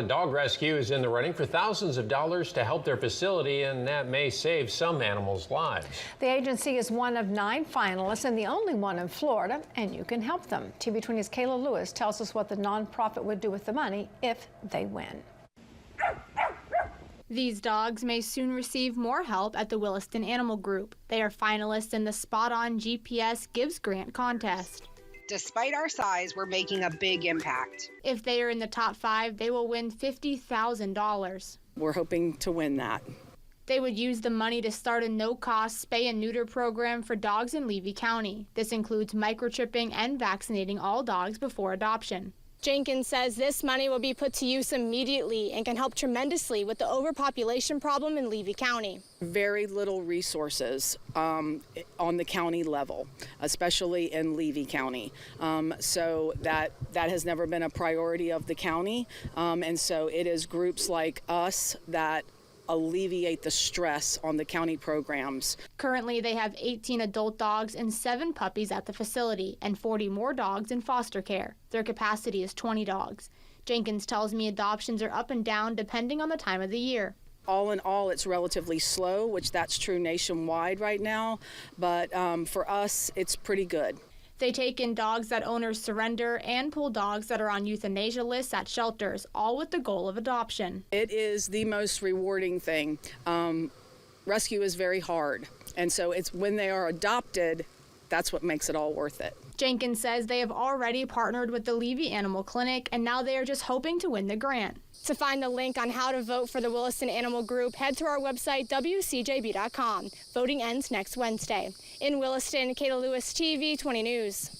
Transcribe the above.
The dog rescue is in the running for thousands of dollars to help their facility, and that may save some animals' lives. The agency is one of 9 finalists and the only one in Florida, and you can help them. TV20's Kayla Lewis tells us what the nonprofit would do with the money if they win. These dogs may soon receive more help at the Williston Animal Group. They are finalists in the SpotOn GPS Gives grant contest. Despite our size, we're making a big impact. If they are in the top 5, they will win $50,000. We're hoping to win that. They would use the money to start a no-cost spay and neuter program for dogs in Levy County. This includes microchipping and vaccinating all dogs before adoption. Jenkins says this money will be put to use immediately and can help tremendously with the overpopulation problem in Levy County. Very little resources on the county level, especially in Levy County. So that has never been a priority of the county. And so it is groups like us that alleviate the stress on the county programs. Currently, they have 18 adult dogs and 7 puppies at the facility and 40 more dogs in foster care. Their capacity is 20 dogs. Jenkins tells me adoptions are up and down depending on the time of the year. All in all, it's relatively slow, which that's true nationwide right now, but for us, it's pretty good. They take in dogs that owners surrender and pull dogs that are on euthanasia lists at shelters, all with the goal of adoption. It is the most rewarding thing. Rescue is very hard, and so it's when they are adopted, that's what makes it all worth it. Jenkins says they have already partnered with the Levy Animal Clinic, and now they are just hoping to win the grant. To find the link on how to vote for the Williston Animal Group, head to our website, WCJB.com. Voting ends next Wednesday. In Williston, Kayla Lewis, TV 20 News.